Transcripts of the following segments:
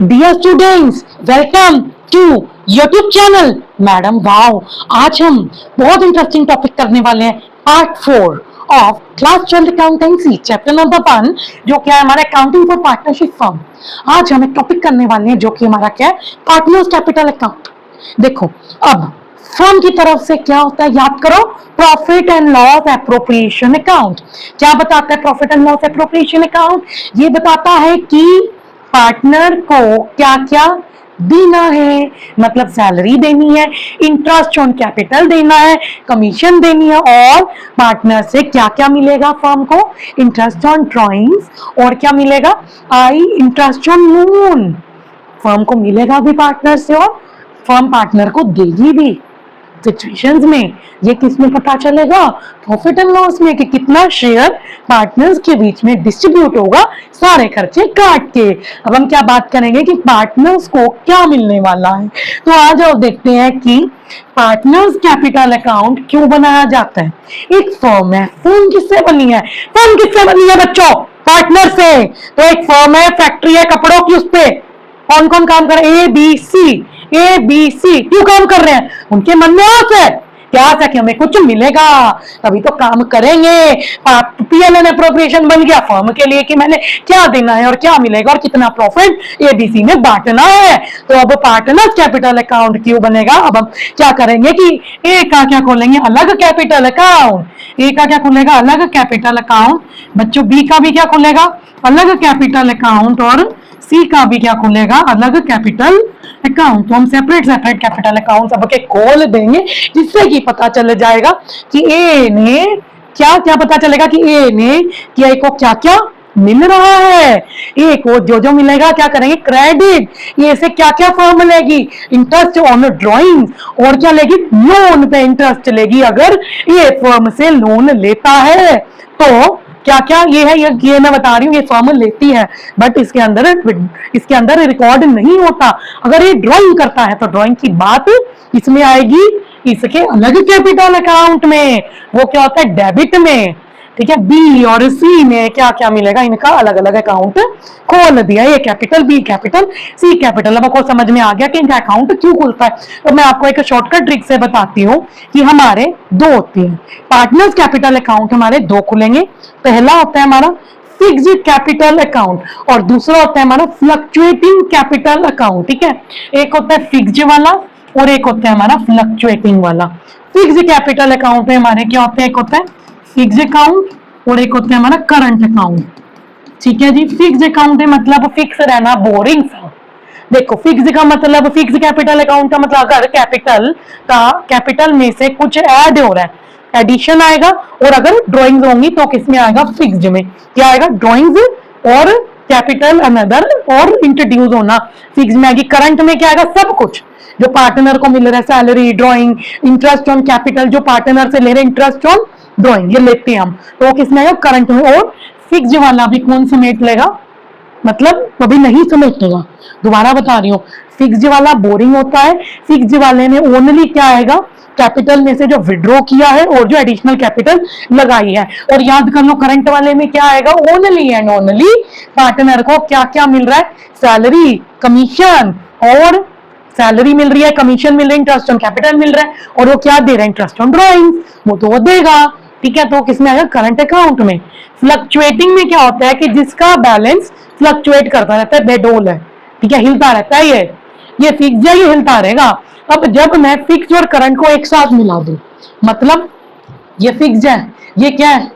Dear students, welcome to YouTube channel madam wow. आज हम बहुत इंटरेस्टिंग टॉपिक करने वाले हैं, part 4 of class 12 accountancy, chapter number 1, जो क्या है हमारा अकाउंटिंग फॉर पार्टनरशिप फर्म। आज हम एक टॉपिक करने वाले हैं जो कि हमारा क्या है, पार्टनर्स कैपिटल अकाउंट। देखो, अब फर्म की तरफ से क्या होता है, याद करो, profit and loss appropriation account. क्या बताता है profit and loss appropriation account? ये बताता है कि पार्टनर को क्या क्या देना है, मतलब सैलरी देनी है, इंटरेस्ट ऑन कैपिटल देना है, कमीशन देनी है, और पार्टनर से क्या क्या मिलेगा फर्म को, इंटरेस्ट ऑन ड्रॉइंग्स, और क्या मिलेगा, इंटरेस्ट ऑन लोन फर्म को मिलेगा भी पार्टनर से, और फर्म पार्टनर को देगी भी। सिचुएशंस में ये किसमें पता चलेगा, प्रॉफिट एंड लॉस में, कि कितना शेयर पार्टनर्स के बीच में डिस्ट्रीब्यूट होगा सारे खर्चे काट के। अब हम क्या बात करेंगे कि पार्टनर्स को क्या मिलने वाला है। तो आज और देखते हैं कि पार्टनर्स कैपिटल अकाउंट क्यों बनाया जाता है। एक फर्म है, फर्म किससे बनी है, फर्म किससे बनी है बच्चों, पार्टनर से। तो एक फर्म है, फैक्ट्री है कपड़ों की, उस पे कौन कौन काम कर रहे हैं, ए बी सी क्यों काम कर रहे हैं, उनके मन में आस है, क्या आस है कि हमें कुछ मिलेगा, तभी तो काम करेंगे। पीएलएन अप्रोप्रिएशन बन गया फर्म के लिए कि मैंने क्या देना है और क्या मिलेगा और कितना प्रॉफिट एबीसी में बांटना है। तो अब पार्टनर्स कैपिटल अकाउंट क्यों बनेगा। अब हम क्या करेंगे कि ए का क्या खोलेंगे, अलग कैपिटल अकाउंट, ए का क्या खुलेगा, अलग कैपिटल अकाउंट। बच्चों बी का भी क्या खुलेगा, अलग कैपिटल अकाउंट, और सी का भी क्या खुलेगा, अलग कैपिटल अकाउंट। तो हम सेपरेट कैपिटल अकाउंट सबके खोल देंगे, जिससे कि पता चल जाएगा कि ए ने क्या क्या, पता चलेगा कि ए ने कि ए को क्या क्या मिल रहा है। ए को जो जो मिलेगा क्या करेंगे, क्रेडिट, ये से क्या क्या फॉर्म लेगी, इंटरेस्ट ऑन ड्राइंग, और क्या लेगी, लोन पे इंटरेस्ट लेगी अगर ये फर्म से लोन लेता है। तो क्या क्या ये है, ये मैं बता रही हूँ, ये फर्म लेती है, बट इसके अंदर रिकॉर्ड नहीं होता। अगर ये ड्राइंग करता है तो ड्राइंग की बात इसमें आएगी, इसके अलग कैपिटल अकाउंट में, वो क्या होता है, डेबिट में। ठीक है, बी और सी में क्या क्या मिलेगा, इनका अलग अलग अकाउंट खोल दिया, ए कैपिटल, बी कैपिटल, सी कैपिटल। अब आपको समझ में आ गया कि इनका अकाउंट क्यों खुलता है। तो मैं आपको एक शॉर्टकट ट्रिक से बताती हूँ कि हमारे दो होते हैं पार्टनर्स कैपिटल अकाउंट, हमारे दो खुलेंगे। पहला होता है हमारा फिक्स्ड कैपिटल अकाउंट और दूसरा होता है हमारा फ्लक्चुएटिंग कैपिटल अकाउंट। ठीक है, एक होता है फिक्स्ड वाला और एक होता है हमारा फ्लक्चुएटिंग वाला। फिक्स्ड कैपिटल अकाउंट में हमारे क्या होते हैं, एक होता है फिक्स्ड अकाउंट और एक होता है हमारा करंट अकाउंट। ठीक है जी, फिक्स्ड अकाउंट है मतलब फिक्स रहना, बोरिंग सा। देखो, फिक्स का मतलब, फिक्स कैपिटल अकाउंट का मतलब अगर कैपिटल में से कुछ ऐड हो रहा है, एडिशन आएगा, और अगर ड्राइंग्स होंगी तो किसमें आएगा, फिक्स्ड में। क्या आएगा, ड्राइंग्स और कैपिटल अनदर और इंट्रोड्यूस होना फिक्स में आएगी। करंट में क्या आएगा, सब कुछ जो पार्टनर को मिल रहा है, salary, drawing, interest on capital, जो पार्टनर से ले रहे हैं, इंटरेस्ट ऑन ड्राइंग, ये लेते हैं हम, तो वो किसमें आएगा, करंट में। और फिक्स्ड वाला भी कौन समेट लेगा, मतलब कभी नहीं समेटेगा। दोबारा बता रही हूँ, फिक्स्ड वाला बोरिंग होता है, फिक्स्ड वाले में ओनली क्या आएगा, कैपिटल में से जो विड्रॉ किया है और जो एडिशनल कैपिटल लगाई है। और याद कर लो, करंट वाले में क्या आएगा, ओनली एंड ओनली पार्टनर को क्या क्या मिल रहा है, सैलरी, कमीशन, और सैलरी मिल रही है, कमीशन मिल रही है, इंटरेस्ट ऑन कैपिटल मिल रहा है, और वो क्या दे रहा है, इंटरेस्ट ऑन ड्राइंग, वो तो वो देगा। ठीक है, तो किसमें आएगा, करंट अकाउंट में। फ्लक्चुएटिंग में क्या होता है कि जिसका बैलेंस फ्लक्चुएट करता रहता है, बेडोल है, ठीक है, हिलता रहता है, ये फिक्स है, ये हिलता रहेगा। अब जब मैं फिक्स और करंट को एक साथ मिला दूं, मतलब ये फिक्स है, ये क्या है,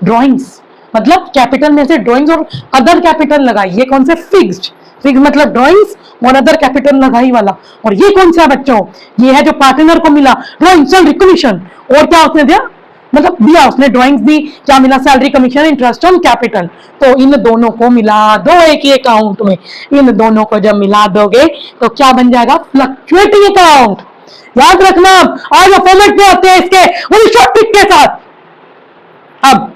ड्राइंग्स, मतलब कैपिटल में से ड्राइंग्स और अदर कैपिटल लगाई, ये कौन से, फिक्स्ड, फिक्स मतलब ड्राइंग्स और अदर कैपिटल लगाई वाला। और ये कौन सा है बच्चों, ये है जो पार्टनर को मिला, ड्राइंग, सैलरी, कमीशन, और क्या उसने दिया, मतलब दिया उसने, ड्राइंग्स दी, क्या मिला, salary, commission, interest on capital. तो इन दोनों को मिला दो एक ही अकाउंट में, इन दोनों को जब मिला दोगे तो क्या बन जाएगा, फ्लक्चुएटिंग अकाउंट। याद रखना, आज फॉर्मेट पे आते हैं इसके वही शॉर्ट ट्रिक के साथ। अब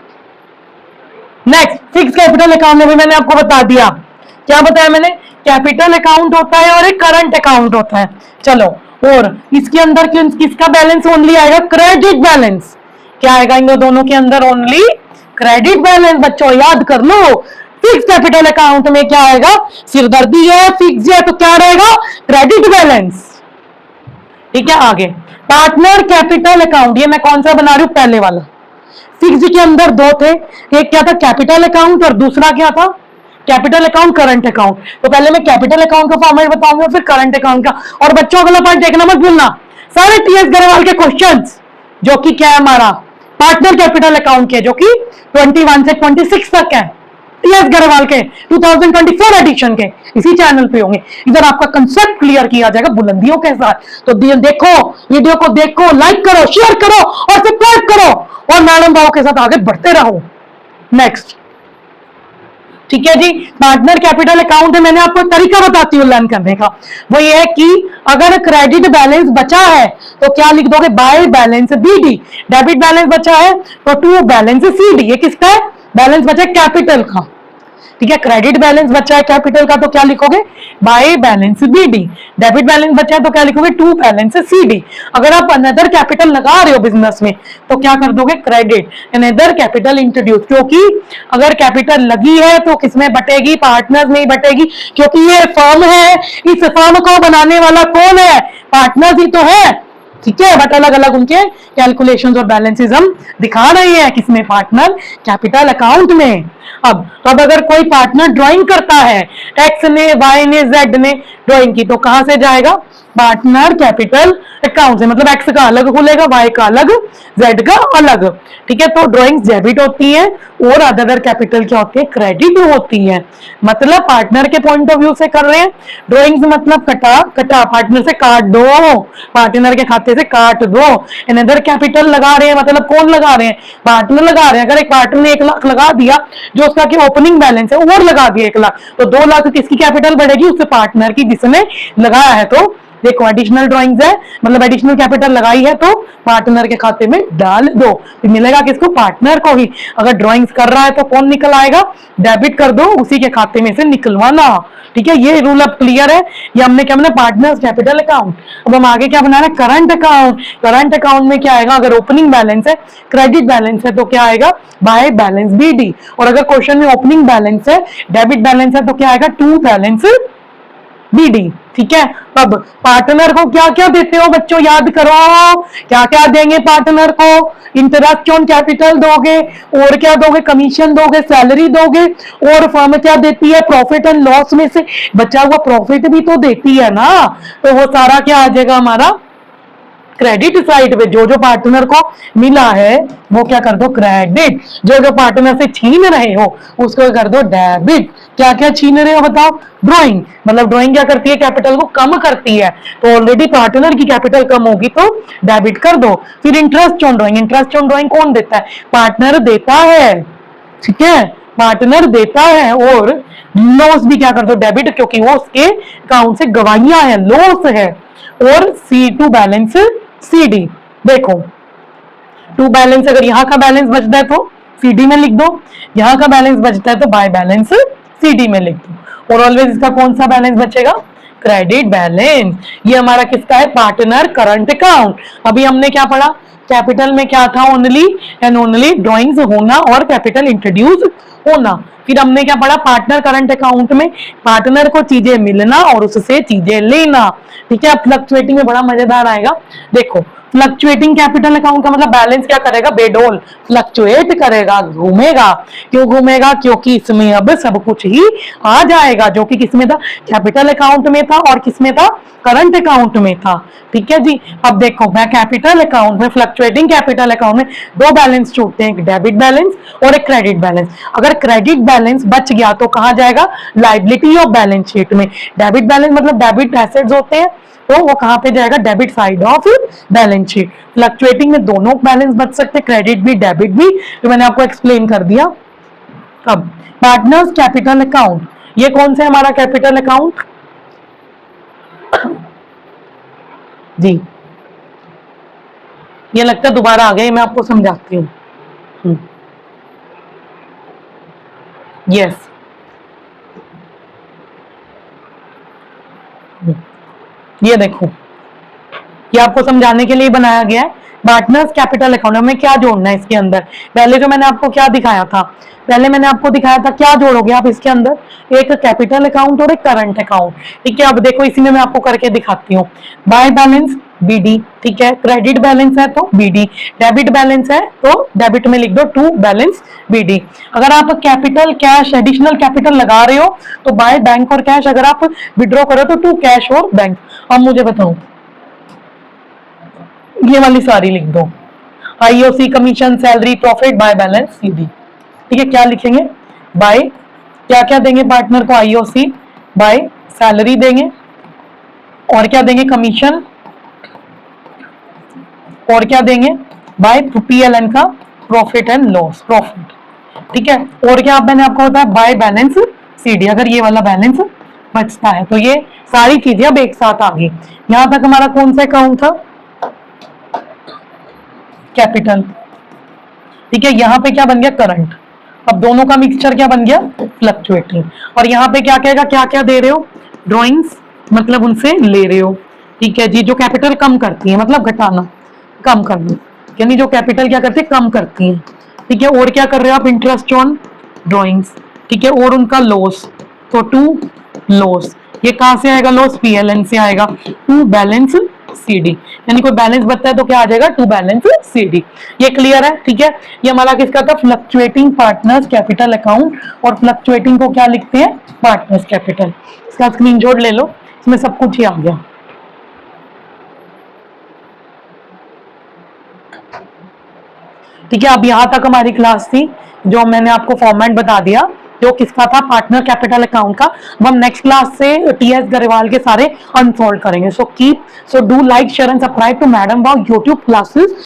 नेक्स्ट, फिक्स कैपिटल अकाउंट में भी मैंने आपको बता दिया, क्या बताया मैंने, कैपिटल अकाउंट होता है और एक करंट अकाउंट होता है। चलो, और इसके अंदर किसका बैलेंस ओनली आएगा, क्रेडिट बैलेंस। क्या आएगा इन दोनों के अंदर, ओनली क्रेडिट बैलेंस। बच्चों याद कर लो, फिक्स कैपिटल अकाउंट में क्या आएगा, सिरदर्दी है, फिक्स है, तो क्या रहेगा, क्रेडिट बैलेंस। ठीक है, आगे पार्टनर कैपिटल अकाउंट, ये मैं कौन सा बना रही हूं, पहले वाला। फिक्स के अंदर दो थे, एक क्या था कैपिटल अकाउंट और दूसरा क्या था कैपिटल अकाउंट करंट अकाउंट। तो पहले मैं कैपिटल अकाउंट का फॉर्मेट बताऊंगा, फिर करंट अकाउंट का। और बच्चों अगला पॉइंट देखना मत भूलना, सारे टीएस गरेवाल के क्वेश्चंस जो कि क्या है हमारा पार्टनर कैपिटल अकाउंट के, जो कि 21 से 26 तक है, टीएस गरेवाल के 2024 एडिशन के इसी चैनल पे होंगे। इधर आपका कंसेप्ट क्लियर किया जाएगा बुलंदियों के साथ। तो देखो, वीडियो को देखो, लाइक करो, शेयर करो और सब्सक्राइब करो और मैडम भाव के साथ आगे बढ़ते रहो। नेक्स्ट, ठीक है जी, पार्टनर कैपिटल अकाउंट है, मैंने आपको तरीका बताती हूँ लर्न करने का। वो ये है कि अगर क्रेडिट बैलेंस बचा है तो क्या लिख दोगे, by balance BD. Debit balance बचा है तो टू बैलेंस सीडी। ये किसका है, बैलेंस बचा है कैपिटल का। ठीक है, क्रेडिट बैलेंस बचा है कैपिटल का तो क्या लिखोगे, by balance BD. Debit balance बचा है तो क्या लिखोगे, टू बैलेंस सीडी। अगर आप अनदर कैपिटल लगा रहे हो बिजनेस में तो क्या कर दोगे, क्रेडिट अनदर कैपिटल इंट्रोड्यूस। क्योंकि अगर कैपिटल लगी है तो किसमें बटेगी, पार्टनर्स में ही बटेगी, क्योंकि ये फर्म है, इस फर्म को बनाने वाला कौन है, पार्टनर्स ही तो है। ठीक है, बट अलग अलग उनके कैलकुलेशंस और बैलेंसेस हम दिखा रहे हैं किसमें, पार्टनर कैपिटल अकाउंट में। अब अगर कोई पार्टनर ड्राइंग करता है, एक्स ने, वाई ने, जेड ने ड्राइंग की, तो कहां से जाएगा, पार्टनर कैपिटल अकाउंट से। मतलब एक्स का अलग खुलेगा, वाई का अलग, जेड का अलग। ठीक है, तो ड्राइंग डेबिट होती है और अदर कैपिटल क्या होती है, क्रेडिट होती है। मतलब पार्टनर के पॉइंट ऑफ व्यू से कर रहे हैं ड्राइंग्स, मतलब कटा कटा, पार्टनर से काट दो, पार्टनर के खाते से काट दो। अनदर कैपिटल लगा रहे हैं, मतलब कौन लगा रहे हैं, पार्टनर लगा रहे हैं। अगर एक पार्टनर ने 1 लाख लगा दिया, जो उसका कि ओपनिंग बैलेंस है, और लगा दिया 1 लाख, तो 2 लाख किसकी कैपिटल बढ़ेगी, उससे पार्टनर की जिसने लगाया है। तो देखो एडिशनल ड्राइंग्स है, मतलब एडिशनल कैपिटल लगाई है तो पार्टनर के खाते में डाल दो, तो मिलेगा किसको, पार्टनर को ही। अगर ड्राइंग्स कर रहा है तो कौन निकल आएगा, डेबिट कर दो, उसी के खाते में से निकलवाना। ठीक है, ये रूल अब क्लियर है। ये हमने क्या बना, पार्टनर्स कैपिटल अकाउंट। अब हम आगे क्या बना रहे हैं, करंट अकाउंट। करंट अकाउंट में क्या आएगा, अगर ओपनिंग बैलेंस है, क्रेडिट बैलेंस है, तो क्या आएगा, बाय बैलेंस बीडी। और अगर क्वेश्चन में ओपनिंग बैलेंस है, डेबिट बैलेंस है, तो क्या आएगा, टू बैलेंस बीडी। ठीक है, अब पार्टनर को क्या क्या देते हो बच्चों, याद करो, क्या क्या देंगे पार्टनर को, इंटरेस्ट ऑन कैपिटल दोगे, और क्या दोगे, कमीशन दोगे, सैलरी दोगे, और फर्म क्या देती है, प्रॉफिट एंड लॉस में से बचा हुआ प्रॉफिट भी तो देती है ना। तो वो सारा क्या आ जाएगा हमारा क्रेडिट साइड पे। जो जो पार्टनर को मिला है वो क्या कर दो, क्रेडिट। जो जो पार्टनर से छीन रहे हो उसको कर दो डेबिट। क्या क्या छीन रहे हो बताओ, ड्राइंग, मतलब ड्राइंग क्या करती है, कैपिटल को कम करती है, तो ऑलरेडी पार्टनर की कैपिटल कम होगी तो डेबिट कर दो। फिर interest on drawing, interest on drawing कौन देता है, पार्टनर देता है। ठीक है, पार्टनर देता है। और लॉस भी क्या कर दो, डेबिट, क्योंकि वो उसके अकाउंट से गवाहियां है, लॉस है। और C2 बैलेंस CD। देखो टू बैलेंस, अगर यहाँ का बैलेंस बचता है तो CD में लिख दो, यहाँ का बैलेंस बचता है तो बाय बैलेंस CD में लिख दो। और ऑलवेज इसका कौन सा बैलेंस बचेगा, क्रेडिट बैलेंस। ये हमारा किसका है, पार्टनर करंट अकाउंट। अभी हमने क्या पढ़ा, कैपिटल में क्या था, ओनली एंड ओनली ड्राइंग्स होना और कैपिटल इंट्रोड्यूस होना। फिर हमने क्या पढ़ा, पार्टनर करंट अकाउंट में पार्टनर को चीजें मिलना और उससे चीजें लेना। ठीक है, फ्लक्चुएटिंग में बड़ा मजेदार आएगा। देखो फ्लक्चुएटिंग कैपिटल अकाउंट का मतलब बैलेंस क्या करेगा, बेडोल, फ्लक्चुएट करेगा, घूमेगा। क्यों घूमेगा, क्योंकि इसमें अब सब कुछ ही आ जाएगा, जो कि किसमें था, कैपिटल अकाउंट में था और किसमें था, करंट अकाउंट में था। ठीक है जी, अब देखो मैं कैपिटल अकाउंट में, फ्लक्चुएटिंग कैपिटल अकाउंट में दो बैलेंस छूटते हैं, एक डेबिट बैलेंस और एक क्रेडिट बैलेंस। अगर क्रेडिट बैलेंस बच गया तो कहां जाएगा, लायबिलिटी ऑफ बैलेंस शीट में। डेबिट बैलेंस मतलब डेबिट एसेट्स होते हैं, तो वो कहां पे जाएगा, debit side of balance sheet. Fluctuating में दोनों बैलेंस बच सकते, क्रेडिट भी डेबिट भी, तो मैंने आपको एक्सप्लेन कर दिया। अब पार्टनर्स कैपिटल अकाउंट, ये कौन सा हमारा कैपिटल अकाउंट जी, ये लगता है दोबारा आ गया, मैं आपको समझाती हूँ। यस, ये देखो ये आपको समझाने के लिए बनाया गया है। पार्टनर्स कैपिटल अकाउंट में क्या जोड़ना है इसके अंदर, पहले जो मैंने आपको क्या दिखाया था, पहले मैंने आपको दिखाया था क्या जोड़ोगे आप इसके अंदर, एक कैपिटल अकाउंट और एक करंट अकाउंट। ठीक है, अब देखो इसी में मैं आपको करके दिखाती हूँ। बाय बैलेंस बीडी, ठीक है, क्रेडिट बैलेंस है तो बीडी, डेबिट बैलेंस है तो डेबिट में लिख दो टू बैलेंस बीडी। अगर आप कैपिटल कैश एडिशनल कैपिटल लगा रहे हो तो बाय बैंक और कैश, अगर आप विड्रॉ करो तो टू कैश और बैंक। अब मुझे बताओ, ये वाली सारी लिख दो, IOC, commission, salary, profit, by balance CD. ठीक है, क्या लिखेंगे, बाय क्या क्या देंगे पार्टनर को, आईओसी, बाय सैलरी देंगे, और क्या देंगे, कमीशन, और क्या देंगे, बाय पीएलएन का प्रॉफिट एंड लॉस, प्रॉफिट। ठीक है, और क्या मैंने आपको बताया, बाय बैलेंस सीडी, अगर ये वाला बैलेंस बचता है तो ये सारी चीजें अब एक साथ आ गई। यहां तक हमारा कौन सा अकाउंट था, कैपिटल। ठीक है, यहाँ पे क्या बन गया, करंट। अब दोनों का मिक्सचर क्या बन गया, फ्लक्चुएटिंग। और यहाँ पे क्या कहेगा, क्या क्या दे रहे हो, ड्रॉइंग्स, मतलब उनसे ले रहे हो। ठीक है जी, जो कैपिटल कम करती है, मतलब घटाना, कम करना, यानी जो कैपिटल क्या करती है, कम करती है। ठीक है, और क्या कर रहे हो आप, इंटरेस्ट ऑन ड्रॉइंग्स। ठीक है, और उनका लॉस, तो टू लॉस, ये कहां से आएगा लॉस, पीएलएन से आएगा, टू बैलेंस सीडी, यानी कोई बैलेंस बचता है तो क्या आ जाएगा, टू बैलेंस सीडी। ये क्लियर है। ठीक है, ये हमारा किसका था, फ्लक्चुएटिंग पार्टनर्स कैपिटल अकाउंट, और फ्लक्चुएटिंग को क्या लिखते हैं, पार्टनर्स कैपिटल। इसका स्क्रीनशॉट ले लो, इसमें सब कुछ ही आ गया। ठीक है, अब यहां तक हमारी क्लास थी, जो मैंने आपको फॉर्मेट बता दिया जो किसका था, पार्टनर कैपिटल अकाउंट का। अब हम नेक्स्ट क्लास से टीएस गरेवाल के सारे अनफोल्ड करेंगे। So do like share and subscribe to madam wow YouTube classes.